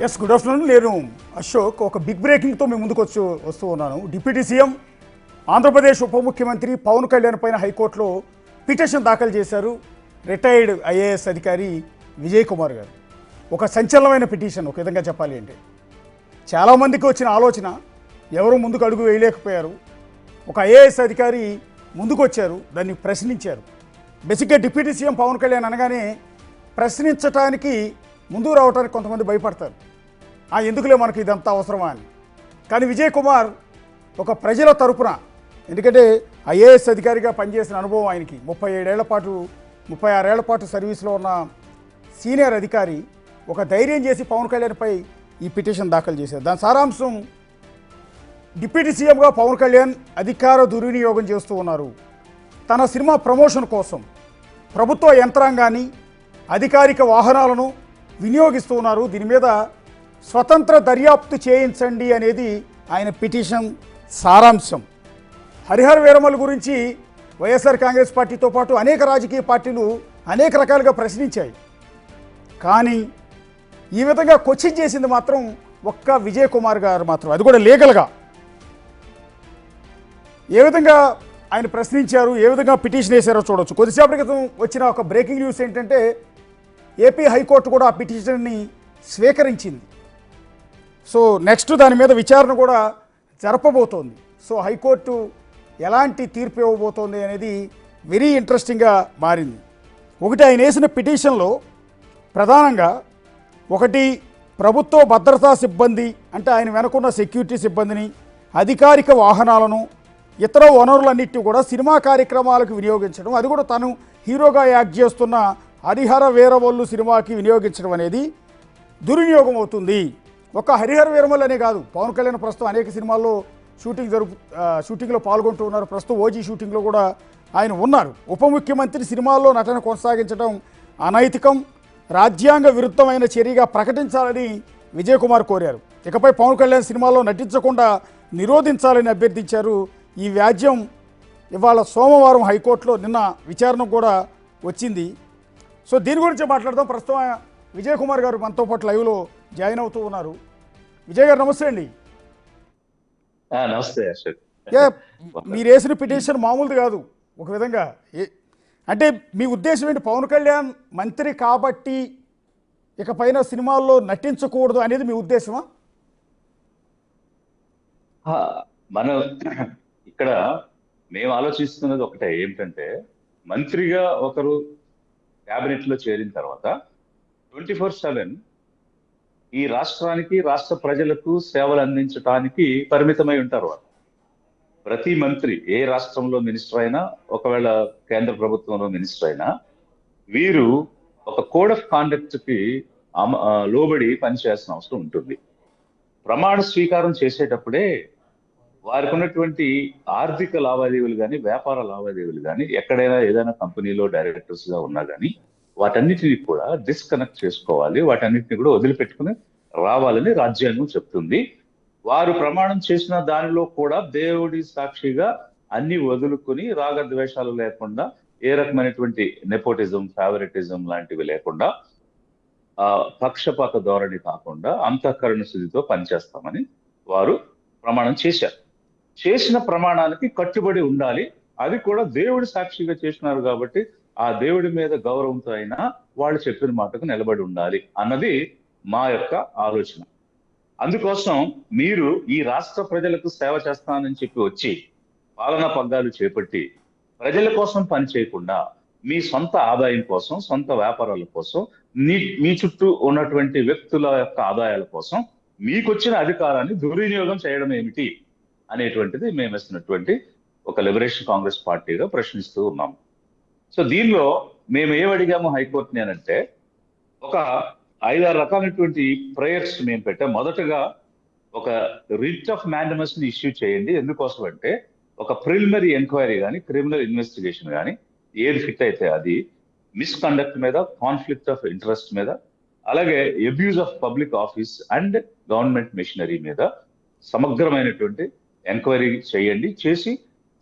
Yes, good afternoon. నేను అశోక్. ఒక big బ్రేకింగ్తో మీ ముందుకు వస్తూ ఉన్నాను. డిప్యూటీ సీఎం ఆంధ్రప్రదేశ్ ఉప ముఖ్యమంత్రి పవన్ కళ్యాణ్ పైన హైకోర్టులో పిటిషన్ దాఖలు చేశారు రిటైర్డ్ ఐఏఎస్ అధికారి విజయ్ కుమార్ గారు. ఒక సంచలనమైన పిటిషన్, ఒక విధంగా చెప్పాలి అంటే. చాలామందికి వచ్చిన ఆలోచన, ఎవరు ముందుకు అడుగు వేయలేకపోయారు. ఒక ఐఏఎస్ అధికారి ముందుకు వచ్చారు, దాన్ని ప్రశ్నించారు. బేసిక్గా డిప్యూటీ సీఎం పవన్ కళ్యాణ్ అనగానే ప్రశ్నించడానికి ముందుకు రావడానికి కొంతమంది భయపడతారు. ఎందుకులే మనకి ఇదంతా అవసరమా అని. కానీ విజయ్ కుమార్ ఒక ప్రజల తరపున, ఎందుకంటే ఐఏఎస్ అధికారిగా పనిచేసిన అనుభవం ఆయనకి, 36 ఏళ్ల పాటు సర్వీస్లో ఉన్న సీనియర్ అధికారి ఒక ధైర్యం చేసి పవన్ కళ్యాణ్పై ఈ పిటిషన్ దాఖలు చేశారు. దాని సారాంశం, డిప్యూటీ సీఎంగా పవన్ కళ్యాణ్ అధికార దుర్వినియోగం చేస్తూ ఉన్నారు. తన సినిమా ప్రమోషన్ కోసం ప్రభుత్వ యంత్రాంగాన్ని, అధికారిక వాహనాలను వినియోగిస్తూ ఉన్నారు. దీని మీద స్వతంత్ర దర్యాప్తు చేయించండి అనేది ఆయన పిటిషన్ సారాంశం. హరిహర వీరమల్ గురించి వైఎస్ఆర్ కాంగ్రెస్ పార్టీతో పాటు అనేక రాజకీయ పార్టీలు అనేక రకాలుగా ప్రశ్నించాయి. కానీ ఈ విధంగా క్వశ్చన్ చేసింది మాత్రం ఒక్క విజయ్ కుమార్ గారు మాత్రం, అది కూడా లీగల్గా. ఏ విధంగా ఆయన ప్రశ్నించారు, ఏ విధంగా పిటిషన్ వేశారో చూడవచ్చు. కొద్దిసేపటి క్రితం వచ్చిన ఒక బ్రేకింగ్ న్యూస్ ఏంటంటే, ఏపీ హైకోర్టు కూడా ఆ పిటిషన్ని స్వీకరించింది. సో నెక్స్ట్ దాని మీద విచారణ కూడా జరపబోతోంది. సో హైకోర్టు ఎలాంటి తీర్పు ఇవ్వబోతోంది అనేది వెరీ ఇంట్రెస్టింగ్గా మారింది. ఒకటి, ఆయన వేసిన పిటిషన్లో ప్రధానంగా ఒకటి, ప్రభుత్వ భద్రతా సిబ్బంది అంటే ఆయన వెనుకున్న సెక్యూరిటీ సిబ్బందిని, అధికారిక వాహనాలను, ఇతర వనరులన్నింటినీ కూడా సినిమా కార్యక్రమాలకు వినియోగించడం, అది కూడా తను హీరోగా యాక్ట్ చేస్తున్న హరిహర వీరమల్లు సినిమాకి వినియోగించడం అనేది దుర్వినియోగం అవుతుంది. ఒక హరిహర వీరమల్ అనే కాదు, పవన్ కళ్యాణ్ ప్రస్తుతం అనేక సినిమాల్లో షూటింగ్లో పాల్గొంటూ ఉన్నారు. ప్రస్తుతం ఓజీ షూటింగ్లో కూడా ఆయన ఉన్నారు. ఉప ముఖ్యమంత్రి సినిమాల్లో నటన కొనసాగించడం అనైతికం, రాజ్యాంగ విరుద్ధమైన చర్యగా ప్రకటించాలని విజయ్ కుమార్ కోరారు. ఇకపై పవన్ కళ్యాణ్ సినిమాల్లో నటించకుండా నిరోధించాలని అభ్యర్థించారు. ఈ వ్యాజ్యం ఇవాళ సోమవారం హైకోర్టులో నిన్న విచారణ కూడా వచ్చింది. సో దీని గురించి మాట్లాడదాం. ప్రస్తుతం విజయ్ కుమార్ గారు మనతో పాటు లైవ్లో జాయిన్ అవుతూ ఉన్నారు. విజయ్ గారు నమస్తే అండి. నమస్తే అశోక్. మీరు వేసిన పిటిషన్ మామూలుది కాదు. ఒక విధంగా అంటే మీ ఉద్దేశం ఏంటి? పవన్ కళ్యాణ్ మంత్రి కాబట్టి ఇకపైన సినిమాల్లో నటించకూడదు అనేది మీ ఉద్దేశమా? మనం ఇక్కడ మేము ఆలోచిస్తున్నది ఒకటే, ఏమిటంటే మంత్రిగా ఒకరు క్యాబినెట్ లో చేరిన తర్వాత 24/7 ఈ రాష్ట్రానికి, రాష్ట్ర ప్రజలకు సేవలు అందించడానికి పరిమితమై ఉంటారు వాళ్ళు. ప్రతి మంత్రి ఏ రాష్ట్రంలో మినిస్టర్ అయినా, ఒకవేళ కేంద్ర ప్రభుత్వంలో మినిస్టర్ అయినా, వీరు ఒక కోడ్ ఆఫ్ కాండక్ట్ కి లోబడి పనిచేయాల్సిన అవసరం ఉంటుంది. ప్రమాణ స్వీకారం చేసేటప్పుడే వారికి ఉన్నటువంటి ఆర్థిక లావాదేవీలు కానీ, వ్యాపార లావాదేవీలు కానీ, ఎక్కడైనా ఏదైనా కంపెనీలో డైరెక్టర్స్ గా ఉన్నా కానీ వాటన్నిటిని కూడా డిస్కనెక్ట్ చేసుకోవాలి, వాటన్నిటిని కూడా వదిలిపెట్టుకుని రావాలని రాజ్యాంగం చెప్తుంది. వారు ప్రమాణం చేసిన దానిలో కూడా దేవుడి సాక్షిగా అన్ని వదులుకుని, రాగద్వేషాలు లేకుండా, ఏ రకమైనటువంటి నెపోటిజం, ఫేవరెటిజం లాంటివి లేకుండా, పక్షపాత ధోరణి కాకుండా అంతఃకరణ శుద్ధితో పనిచేస్తామని వారు ప్రమాణం చేశారు. చేసిన ప్రమాణానికి కట్టుబడి ఉండాలి. అది కూడా దేవుడి సాక్షిగా చేసినారు కాబట్టి ఆ దేవుడి మీద గౌరవంతో అయినా వాళ్ళు చెప్పిన మాటకు నిలబడి ఉండాలి అన్నది మా యొక్క ఆలోచన. అందుకోసం మీరు ఈ రాష్ట్ర ప్రజలకు సేవ చేస్తానని చెప్పి వచ్చి పాలనా పగ్గాలు చేపట్టి ప్రజల కోసం పని చేయకుండా మీ సొంత ఆదాయం కోసం, సొంత వ్యాపారాల కోసం, మీ చుట్టూ ఉన్నటువంటి వ్యక్తుల యొక్క ఆదాయాల కోసం మీకొచ్చిన అధికారాన్ని దుర్వినియోగం చేయడం ఏమిటి అనేటువంటిది మేము వేస్తున్నటువంటి ఒక లిబరేషన్ కాంగ్రెస్ పార్టీగా ప్రశ్నిస్తూ ఉన్నాము. సో దీనిలో మేము ఏమడిగాము హైకోర్టుని అంటే, ఒక 5-6 రకాలైనటువంటి ప్రేయర్స్ మేము పెట్టాం. మొదటగా ఒక రిట్ ఆఫ్ మ్యాండమస్ ని ఇష్యూ చేయండి. ఎందుకోసం అంటే, ఒక ప్రిలిమినరీ ఎంక్వైరీ కానీ, క్రిమినల్ ఇన్వెస్టిగేషన్ కానీ ఏది ఫిట్ అయితే అది, మిస్కండక్ట్ మీద, కాన్ఫ్లిక్ట్ ఆఫ్ ఇంట్రెస్ట్ మీద, అలాగే abuse of public office and government machinery మీద సమగ్రమైనటువంటి ఎంక్వైరీ చేయండి. చేసి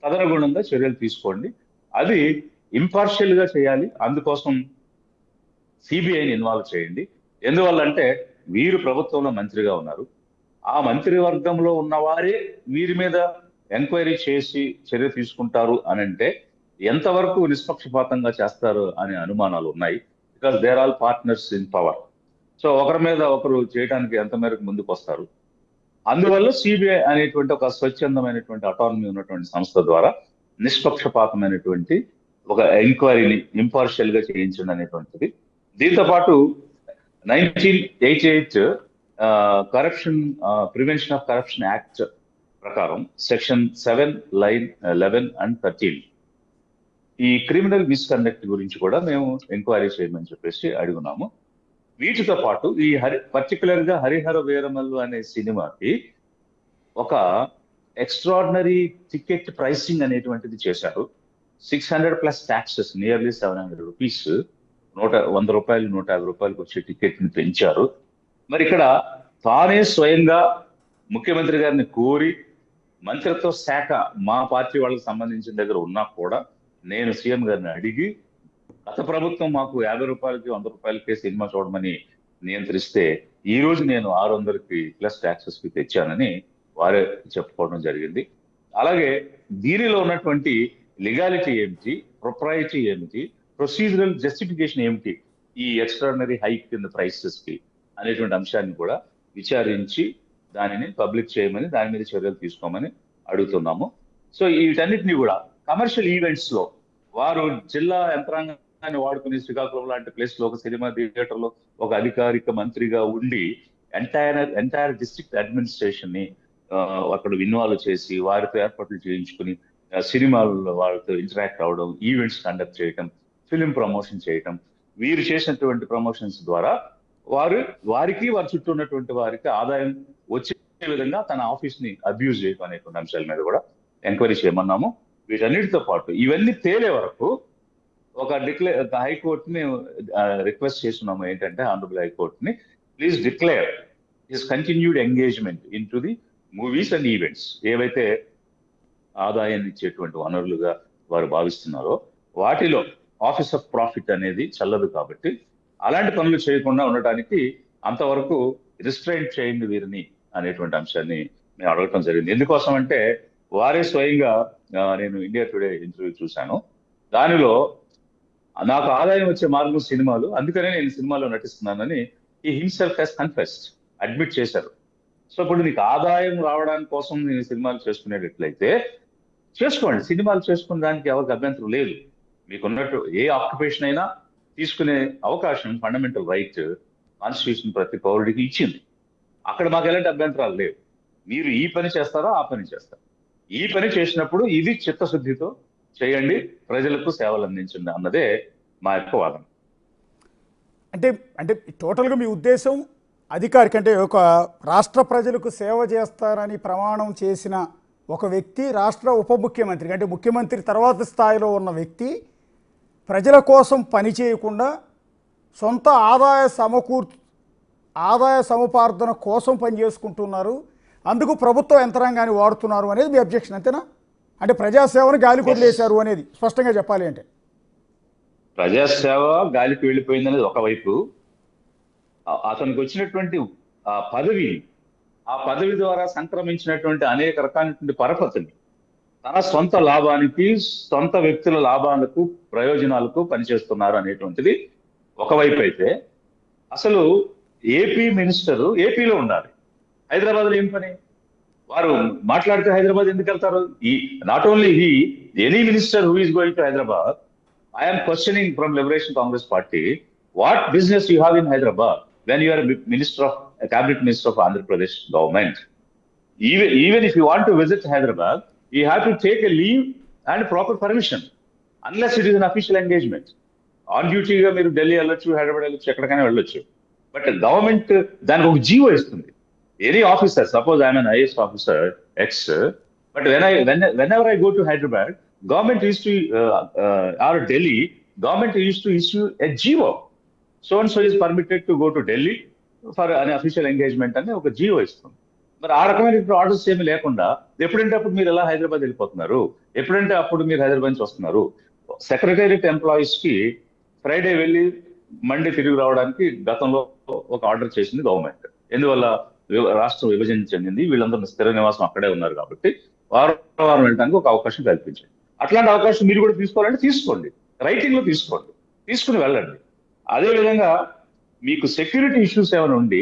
తదనుగుణంగా చర్యలు తీసుకోండి. అది ఇంపార్షియల్ గా చేయాలి. అందుకోసం సిబిఐని ఇన్వాల్వ్ చేయండి. ఎందువల్ల అంటే వీరు ప్రభుత్వంలో మంత్రిగా ఉన్నారు. ఆ మంత్రివర్గంలో ఉన్నవారే వీరి మీద ఎంక్వైరీ చేసి చర్య తీసుకుంటారు అని అంటే ఎంతవరకు నిష్పక్షపాతంగా చేస్తారు అనే అనుమానాలు ఉన్నాయి. Because they're all partners in power. So ఒకరి మీద ఒకరు చేయడానికి ఎంత మేరకు ముందుకు వస్తారు. అందువల్ల సిబిఐ అనేటువంటి ఒక స్వచ్ఛందమైనటువంటి అటానమీ ఉన్నటువంటి సంస్థ ద్వారా నిష్పక్షపాతమైనటువంటి ఒక ఎంక్వైరీని ఇంపార్షియల్ గా చేయించండి అనేటువంటిది. దీంతో పాటు 1988 corruption prevention of corruption act ప్రకారం సెక్షన్ 7 లైన్ 11 అండ్ 13 ఈ క్రిమినల్ మిస్కండక్ట్ గురించి కూడా మేము ఎంక్వైరీ చేయమని చెప్పేసి అడుగున్నాము. వీటితో పాటు ఈ పర్టికులర్ గా హరిహర వీరమల్లు అనే సినిమాకి ఒక ఎక్స్ట్రాడినరీ టికెట్ ప్రైసింగ్ అనేటువంటిది చేశారు. 600+ ట్యాక్సెస్, నియర్లీ 700 రూపీస్, 100 రూపాయలు 150 రూపాయలకు వచ్చే టికెట్ ని పెంచారు. మరి ఇక్కడ తానే స్వయంగా ముఖ్యమంత్రి గారిని కోరి మంత్రిత్వ శాఖ మా పార్టీ వాళ్ళకి సంబంధించిన దగ్గర ఉన్నా కూడా నేను సీఎం గారిని అడిగి గత ప్రభుత్వం మాకు 50 రూపాయలకి 100 రూపాయలకే సినిమా చూడమని నియంత్రిస్తే ఈ రోజు నేను 600+ ట్యాక్సెస్ కి తెచ్చానని వారే చెప్పుకోవడం జరిగింది. అలాగే దీనిలో ఉన్నటువంటి లీగాలిటీ ఏమిటి, ప్రొప్రైటీ ఏమిటి, ప్రొసీజరల్ జస్టిఫికేషన్ ఏమిటి ఈ extraordinary hike in the prices కి అనేటువంటి అంశాన్ని కూడా విచారించి దానిని పబ్లిక్ చేయమని, దాని మీద చర్యలు తీసుకోమని అడుగుతున్నాము. సో వీటన్నిటిని కూడా కమర్షియల్ ఈవెంట్స్ లో వారు జిల్లా యంత్రాంగాన్ని వాడుకుని శ్రీకాకుళం లాంటి ప్లేస్ లో ఒక సినిమా థియేటర్ లో ఒక అధికారిక మంత్రిగా ఉండి ఎంటైర్ డిస్ట్రిక్ట్ అడ్మినిస్ట్రేషన్ ని అక్కడ ఇన్వాల్వ్ చేసి వారితో ఏర్పాట్లు చేయించుకుని సినిమాల్లో వాళ్ళతో ఇంటరాక్ట్ అవడం, ఈవెంట్స్ కండక్ట్ చేయటం, ఫిలిం ప్రమోషన్ చేయటం, వీరు చేసినటువంటి ప్రమోషన్స్ ద్వారా వారికి వారి చుట్టూ ఉన్నటువంటి వారికి ఆదాయం వచ్చే విధంగా తన ఆఫీస్ ని అబ్యూజ్ చేయడం అనేటువంటి అంశాల మీద కూడా ఎంక్వైరీ చేయమన్నాము. వీటన్నిటితో పాటు ఇవన్నీ తేలే వరకు ఒక హైకోర్టుని రిక్వెస్ట్ చేస్తున్నాము ఏంటంటే, ఆనరబుల్ హైకోర్టుని, please declare his continued engagement into the movies and events. ఏవైతే ఆదాయాన్ని ఇచ్చేటువంటి వనరులుగా వారు భావిస్తున్నారో వాటిలో ఆఫీస్ ఆఫ్ ప్రాఫిట్ అనేది చల్లదు. కాబట్టి అలాంటి పనులు చేయకుండా ఉండటానికి అంతవరకు రిస్ట్రైంట్ చేయండి వీరిని అనేటువంటి అంశాన్ని మేము అడగటం జరిగింది. ఎందుకోసం అంటే వారే స్వయంగా, నేను ఇండియా టుడే ఇంటర్వ్యూ చూశాను, దానిలో నాకు ఆదాయం వచ్చే మార్గం సినిమాలు, అందుకనే నేను సినిమాలో నటిస్తున్నానని ఈ హిమ్సెల్ఫ్ హెస్ కన్ఫెస్డ్, అడ్మిట్ చేశారు. సో ఇప్పుడు నీకు ఆదాయం రావడానికి కోసం నేను సినిమాలు చేసుకునేటట్లయితే చేసుకోండి, సినిమాలు చేసుకునే దానికి ఎవరికి అభ్యంతరం లేదు. మీకున్నట్టు ఏ ఆక్యుపేషన్ అయినా తీసుకునే అవకాశం ఫండమెంటల్ రైట్ కాన్స్టిట్యూషన్ ప్రతి పౌరుడికి ఇచ్చింది. అక్కడ మాకు ఎలాంటి అభ్యంతరాలు లేవు. మీరు ఈ పని చేస్తారో ఆ పని చేస్తారు. ఈ పని చేసినప్పుడు ఇది చిత్తశుద్ధితో చేయండి, ప్రజలకు సేవలు అందించండి అన్నదే మా యొక్క వాదన. అంటే టోటల్గా మీ ఉద్దేశం అధికారిక, అంటే ఒక రాష్ట్ర ప్రజలకు సేవ చేస్తారని ప్రమాణం చేసిన ఒక వ్యక్తి రాష్ట్ర ఉప ముఖ్యమంత్రి, అంటే ముఖ్యమంత్రి తర్వాత స్థాయిలో ఉన్న వ్యక్తి ప్రజల కోసం పని చేయకుండా సొంత ఆదాయ సముపార్జన కోసం పని చేసుకుంటున్నారు, అందుకు ప్రభుత్వ యంత్రాంగాన్ని వాడుతున్నారు అనేది మీ అబ్జెక్షన్, అంతేనా? అంటే ప్రజాసేవను గాలికి వదిలేశారు అనేది స్పష్టంగా చెప్పాలి అంటే. ప్రజాసేవ గాలికి వెళ్ళిపోయింది అనేది ఒకవైపు, అతనికి వచ్చినటువంటి ఆ పదవి ద్వారా సంక్రమించినటువంటి అనేక రకాలైనటువంటి పరపతిని తన సొంత లాభానికి, సొంత వ్యక్తుల లాభాలకు, ప్రయోజనాలకు పనిచేస్తున్నారు అనేటువంటిది ఒకవైపు అయితే, అసలు ఏపీ మినిస్టర్ ఏపీలో ఉండాలి, హైదరాబాద్ లో ఏం పని? వారు మాట్లాడితే హైదరాబాద్ ఎందుకు వెళ్తారు? Not only any minister who is going to Hyderabad, I'm questioning from liberation Congress party, what business you have in Hyderabad when you are a cabinet minister of Andhra Pradesh government? Even if you want to visit Hyderabad, you have to take a leave and proper permission, unless it is an official engagement. On duty గా మీరు ఢిల్లీ వెళ్ళొచ్చు, హైదరాబాద్ వెళ్ళొచ్చు, ఎక్కడికైనా వెళ్ళొచ్చు. But government దానికి ఒక GO ఇస్తుంది. Any officer, suppose I'm an IAS officer X, but whenever I go to Hyderabad, government used to or Delhi, government used to issue a GO. So and so is permitted to go to Delhi for an official engagement అని ఒక GO ఇస్తుంది. మరి ఆ రకమైన orders ఏమి లేకుండా ఎప్పుడంటే అప్పుడు మీరు ఎలా హైదరాబాద్ వెళ్ళిపోతున్నారు, ఎప్పుడంటే అప్పుడు మీరు హైదరాబాద్ నుంచి వస్తున్నారు. సెక్రటేరియట్ ఎంప్లాయీస్ కి ఫ్రైడే వెళ్ళి మండి తిరిగి రావడానికి గతంలో ఒక ఆర్డర్ చేసింది గవర్నమెంట్. ఎందువల్ల రాష్ట్రం విభజన చెందింది, వీళ్ళందరూ స్థిర నివాసం అక్కడే ఉన్నారు కాబట్టి వారం వారం వెళ్ళడానికి ఒక అవకాశం కల్పించండి. అట్లాంటి అవకాశం మీరు కూడా తీసుకోవాలంటే తీసుకోండి, రైటింగ్ లో తీసుకోండి, తీసుకుని వెళ్ళండి. అదే విధంగా మీకు సెక్యూరిటీ ఇష్యూస్ ఏమైనా ఉండి,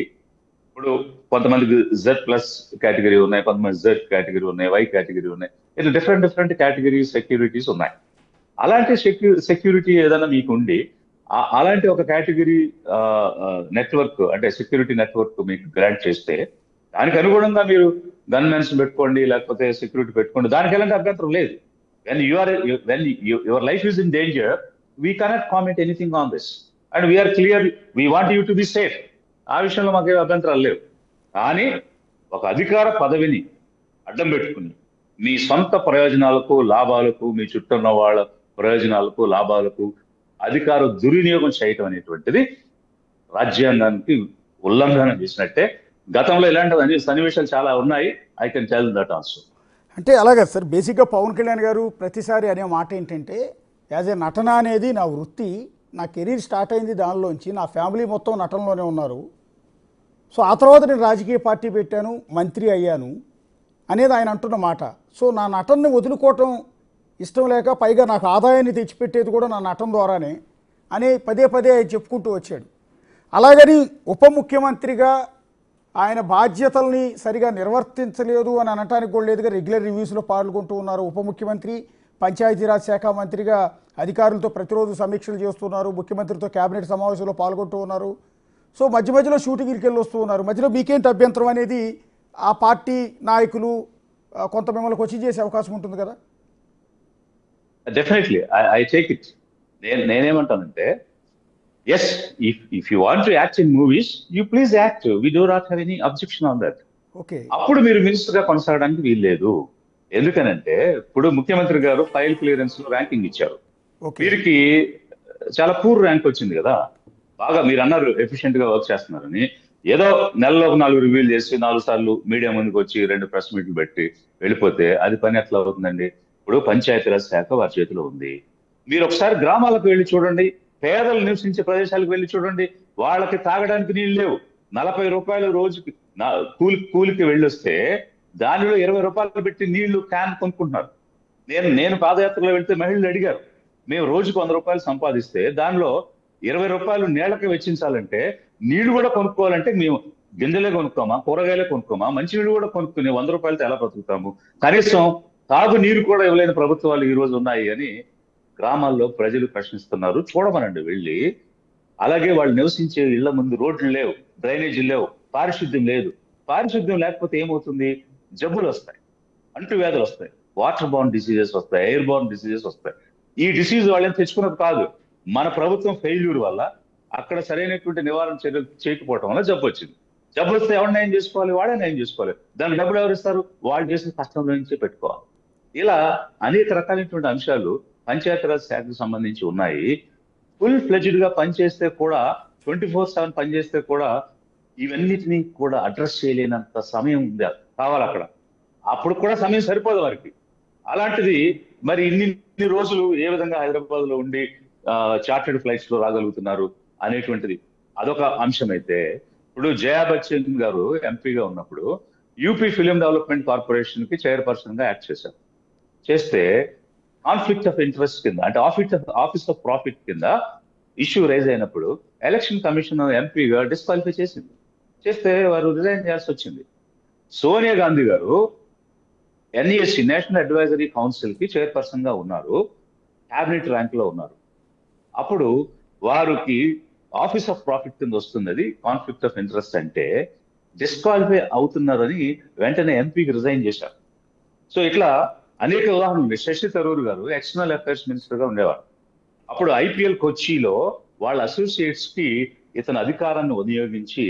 ఇప్పుడు కొంతమందికి జెడ్ ప్లస్ కేటగిరీ ఉన్నాయి, కొంతమంది జెడ్ కేటగిరీ ఉన్నాయి, వై కేటగిరీ ఉన్నాయి, ఇట్లా డిఫరెంట్ కేటగిరీ సెక్యూరిటీస్ ఉన్నాయి. అలాంటి సెక్యూరిటీ ఏదైనా మీకు ఉండి అలాంటి ఒక కేటగిరీ నెట్వర్క్ అంటే సెక్యూరిటీ నెట్వర్క్ మీకు గ్రాంట్ చేస్తే దానికి అనుగుణంగా మీరు గన్ మెన్స్ పెట్టుకోండి, లేకపోతే సెక్యూరిటీ పెట్టుకోండి, దానికి ఎలాంటి అభ్యంతరం లేదు. when your life is in danger, we cannot comment anything on this, and we are clear, we want you to be safe. ఆ విషయంలో మాకేం అభ్యంతరాలు లేవు. కానీ ఒక అధికార పదవిని అడ్డం పెట్టుకుని మీ సొంత ప్రయోజనాలకు లాభాలకు, మీ చుట్టూ ఉన్న వాళ్ళ ప్రయోజనాలకు లాభాలకు అధికార దుర్వినియోగం చేయటం అనేటువంటిది రాజ్యాంగానికి ఉల్లంఘన చేసినట్టే. గతంలో ఇలాంటి సన్నివేశాలు చాలా ఉన్నాయి. I can tell that also. అంటే అలాగే సార్, బేసిక్గా పవన్ కళ్యాణ్ గారు ప్రతిసారి అనే మాట ఏంటంటే, యాజ్ ఏ నటన అనేది నా వృత్తి, నా కెరీర్ స్టార్ట్ అయింది దానిలోంచి, నా ఫ్యామిలీ మొత్తం నటనలోనే ఉన్నారు, సో ఆ తర్వాత నేను రాజకీయ పార్టీ పెట్టాను, మంత్రి అయ్యాను అనేది ఆయన అంటున్న మాట. సో నా నటనని వదులుకోవటం ఇష్టం లేక, పైగా నాకు ఆదాయాన్ని తెచ్చిపెట్టేది కూడా నా నటన ద్వారానే అని పదే పదే చెప్పుకుంటూ వచ్చాడు. అలాగని ఉప ముఖ్యమంత్రిగా ఆయన బాధ్యతల్ని సరిగా నిర్వర్తించలేదు అని అనటానికి కూడా లేదుగా, రెగ్యులర్ రివ్యూస్లో పాల్గొంటూ ఉన్నారు. ఉప ముఖ్యమంత్రి పంచాయతీరాజ్ శాఖ మంత్రిగా అధికారులతో ప్రతిరోజు సమీక్షలు చేస్తున్నారు, ముఖ్యమంత్రితో కేబినెట్ సమావేశంలో పాల్గొంటూ ఉన్నారు. సో మధ్యలో షూటింగ్కి వెళ్ళి వస్తూ ఉన్నారు. మధ్యలో మీకేంటి అభ్యంతరం అనేది ఆ పార్టీ నాయకులు కొంత మిమ్మల్ని క్వశ్చన్ చేసే అవకాశం ఉంటుంది కదా. Definitely I take it. నేనేమంటానంటే, yes, if you want to act in movies, you please act, we do not have any objection on that. Okay, అప్పుడు మీరు మినిస్టర్ గా కొనసాగడానికి వీల్లేదు. ఎందుకనంటే ఇప్పుడు ముఖ్యమంత్రి గారు ఫైల్ క్లియరెన్స్ లో ర్యాంకింగ్ ఇచ్చారు, వీరికి చాలా పూర్ ర్యాంక్ వచ్చింది కదా. బాగా మీరు అన్నారు ఎఫిషియెంట్ గా వర్క్ చేస్తున్నారని. ఏదో నెలలో 4 రివ్యూలు చేసి 4 సార్లు మీడియా ముందుకు వచ్చి 2 ప్రెస్ మీట్లు పెట్టి వెళ్ళిపోతే అది పని ఎట్లా అవుతుందండి? ఇప్పుడు పంచాయతీరాజ్ శాఖ వారి చేతిలో ఉంది. మీరు ఒకసారి గ్రామాలకు వెళ్ళి చూడండి, పేదలు నివసించే ప్రదేశాలకు వెళ్ళి చూడండి, వాళ్ళకి తాగడానికి నీళ్ళు లేవు. 40 రూపాయలు రోజుకి కూలికి వెళ్ళొస్తే దానిలో 20 రూపాయలు పెట్టి నీళ్లు క్యాన్ కొనుక్కుంటున్నారు. నేను పాదయాత్రలో వెళ్తే మహిళలు అడిగారు, మేము రోజుకు 100 రూపాయలు సంపాదిస్తే దానిలో 20 రూపాయలు నీళ్లకి వెచ్చించాలంటే, నీళ్లు కూడా కొనుక్కోవాలంటే మేము గింజలే కొనుక్కోమా, కూరగాయలే కొనుక్కోమా, మంచి నీళ్లు కూడా కొనుక్కుని 100 రూపాయలతో ఎలా బ్రతుకుతాము? కనీసం తాగు నీరు కూడా ఇవ్వలేని ప్రభుత్వాలు ఈ రోజు ఉన్నాయి అని గ్రామాల్లో ప్రజలు ప్రశ్నిస్తున్నారు. చూడమనండి వెళ్ళి. అలాగే వాళ్ళు నివసించే ఇళ్ల ముందు రోడ్లు లేవు, డ్రైనేజీలు లేవు, పారిశుద్ధ్యం లేదు. పారిశుద్ధ్యం లేకపోతే ఏమవుతుంది? జబ్బులు వస్తాయి, అంటువ్యాధులు వస్తాయి, వాటర్ బోర్న్ డిసీజెస్ వస్తాయి, ఎయిర్ బోర్న్ డిసీజెస్ వస్తాయి. ఈ డిసీజ్ వాళ్ళని తెచ్చుకున్నది కాదు, మన ప్రభుత్వం ఫెయిల్యూర్ వల్ల, అక్కడ సరైనటువంటి నివారణ చర్యలు చేయకపోవడం వల్ల జబ్బు వచ్చింది. జబ్బు వస్తే ఎవరు నయం చేసుకోవాలి? వాడే నయం చేసుకోవాలి. దానికి డబ్బులు ఎవరు ఇస్తారు? వాళ్ళు చేసిన కష్టంలో నుంచే పెట్టుకోవాలి. ఇలా అనేక రకాలైనటువంటి అంశాలు పంచాయతీరాజ్ శాఖకు సంబంధించి ఉన్నాయి. ఫుల్ ఫ్లెడ్జ్డ్ గా పనిచేస్తే కూడా, 24/7 పనిచేస్తే కూడా ఇవన్నిటినీ కూడా అడ్రస్ చేయలేనంత సమయం ఉంది కావాలి అక్కడ. అప్పుడు కూడా సమయం సరిపోదు వారికి. అలాంటిది మరి ఇన్ని రోజులు ఏ విధంగా హైదరాబాద్ లో ఉండి చార్టెడ్ ఫ్లైట్స్ లో రాగలుగుతున్నారు అనేటువంటిది అదొక అంశం అయితే, ఇప్పుడు జయా బచ్చన్ గారు ఎంపీగా ఉన్నప్పుడు యూపీ ఫిలిం డెవలప్మెంట్ కార్పొరేషన్ కి చైర్పర్సన్ గా యాక్ట్ చేశారు. చేస్తే కాన్ఫ్లిక్ట్ ఆఫ్ ఇంట్రెస్ట్ కింద, అంటే ఆఫీస్ ఆఫ్ ప్రాఫిట్ కింద ఇష్యూ రైజ్ అయినప్పుడు ఎలక్షన్ కమిషన్ ఎంపీగా డిస్క్వాలిఫై చేసింది. చేస్తే వారు రిజైన్ చేయాల్సి వచ్చింది. సోనియా గాంధీ గారు ఎన్ఈఎస్సి, నేషనల్ అడ్వైజరీ కౌన్సిల్ కి చైర్పర్సన్ గా ఉన్నారు, క్యాబినెట్ ర్యాంక్ లో ఉన్నారు. అప్పుడు వారికి ఆఫీస్ ఆఫ్ ప్రాఫిట్ కింద వస్తుంది, అది కాన్ఫ్లిక్ట్ ఆఫ్ ఇంట్రెస్ట్ అంటే డిస్క్వాలిఫై అవుతున్నారని వెంటనే ఎంపీకి రిజైన్ చేశారు. సో ఇట్లా అనేక ఉదాహరణలు. శశి థరూర్ గారు ఎక్స్టర్నల్ అఫైర్స్ మినిస్టర్ గా ఉండేవారు. అప్పుడు ఐపీఎల్ కొచ్చిలో వాళ్ళ అసోసియేట్స్ కి ఇతను అధికారాన్ని వినియోగించి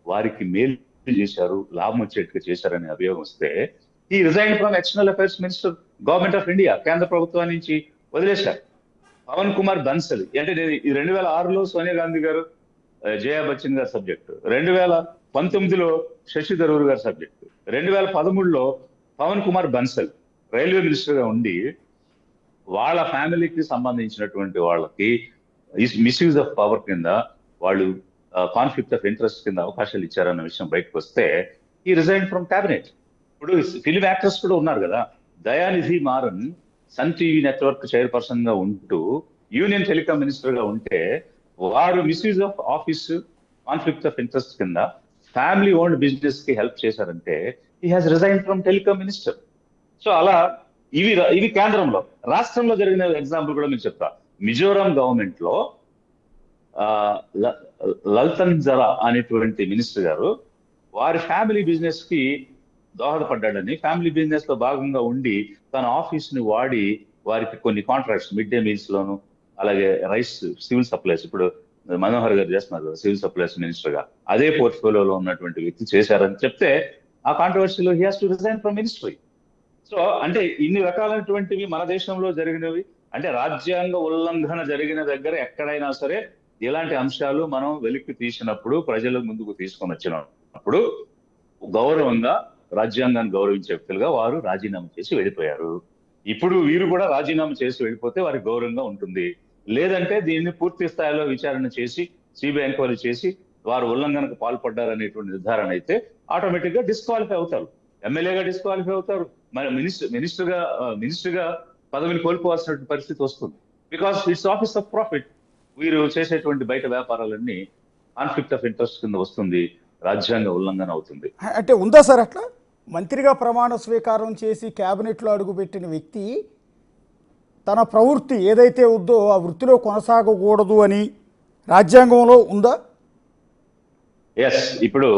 వారికి మేలు చేశారు, లాభం వచ్చేట్టుగా చేశారనే అభియోగం వస్తే ఈ resign from external affairs minister, government of India, కేంద్ర ప్రభుత్వం నుంచి వదిలేశారు. పవన్ కుమార్ బన్సల్ అంటే 2006లో సోనియా గాంధీ గారు, జయా బచ్చన్ గారి సబ్జెక్టు, 2019లో శశి థరూర్ గారి సబ్జెక్టు, 2013లో పవన్ కుమార్ బన్సల్ రైల్వే మినిస్టర్ గా ఉండి వాళ్ళ ఫ్యామిలీకి సంబంధించినటువంటి వాళ్ళకి మిస్యూజ్ ఆఫ్ పవర్ కింద వాళ్ళు కాన్ఫ్లిక్ట్ ఆఫ్ ఇంట్రెస్ట్ కింద అవకాశాలు ఇచ్చారన్న విషయం బయటకు వస్తే ఈ రిజైన్ ఫ్రమ్ క్యాబినెట్. ఇప్పుడు ఫిలిం యాక్టర్స్ కూడా ఉన్నారు కదా, Dayanidhi Maran Sun TV network chairperson గా ఉంటూ యూనియన్ టెలికాం మినిస్టర్ గా ఉంటే వారు misuse of office conflict of interest కింద ఫ్యామిలీ ఓన్డ్ బిజినెస్ కి హెల్ప్ చేశారంటే he has resign from telecom minister. So అలా ఇవి కేంద్రంలో. రాష్ట్రంలో జరిగిన ఎగ్జాంపుల్ కూడా మీకు చెప్తా. మిజోరాం గవర్నమెంట్ లో ఆ, ల- లల్తన్ జరా అనేటువంటి మినిస్టర్ గారు వారి ఫ్యామిలీ బిజినెస్ కి దోహదపడ్డాడని, ఫ్యామిలీ బిజినెస్ లో భాగంగా ఉండి తన ఆఫీస్ ని వాడి వారికి కొన్ని కాంట్రాక్ట్స్ మిడ్ డే మీల్స్ లోను, అలాగే రైస్, సివిల్ సప్లైస్, ఇప్పుడు మనోహర్ గారు చేస్తున్నారు కదా సివిల్ సప్లైస్ మినిస్టర్ గా, అదే పోర్ట్ఫోలియోలో ఉన్నటువంటి వ్యక్తి చేశారని చెప్తే ఆ కాంట్రవర్సీలో he has to resign from ministry. So అంటే ఇన్ని రకాలైనటువంటివి మన దేశంలో జరిగినవి. అంటే రాజ్యాంగ ఉల్లంఘన జరిగిన దగ్గర ఎక్కడైనా సరే ఇలాంటి అంశాలు మనం వెలికి తీసినప్పుడు, ప్రజల ముందుకు తీసుకొని వచ్చినప్పుడు గౌరవంగా, రాజ్యాంగాన్ని గౌరవించే వ్యక్తులుగా వారు రాజీనామా చేసి వెళ్ళిపోయారు. ఇప్పుడు వీరు కూడా రాజీనామా చేసి వెళ్ళిపోతే వారికి గౌరవంగా ఉంటుంది. లేదంటే దీన్ని పూర్తి స్థాయిలో విచారణ చేసి సిబిఐ ఎంక్వైరీ చేసి వారు ఉల్లంఘనకు పాల్పడ్డారనేటువంటి నిర్ధారణ అయితే ఆటోమేటిక్ గా డిస్క్వాలిఫై అవుతారు, ఎమ్మెల్యేగా డిస్క్వాలిఫై అవుతారు, మరి మినిస్టర్ గా పదవిని కోల్పోవాల్సిన పరిస్థితి వస్తుంది. Because it's office of profit. వీరు చేసేటువంటి బయట వ్యాపారాలన్నీ కాన్ఫ్లిక్ట్ ఆఫ్ ఇంట్రెస్ట్ కింద వస్తుంది, రాజ్యాంగ ఉల్లంఘన అవుతుంది. అంటే ఉందా సార్ అట్లా? మంత్రిగా ప్రమాణ స్వీకారం చేసి క్యాబినెట్లో అడుగుపెట్టిన వ్యక్తి తన ప్రవృత్తి ఏదైతే ఉందో ఆ వృత్తిలో కొనసాగకూడదు అని రాజ్యాంగంలో ఉందా? ఎస్, ఇప్పుడు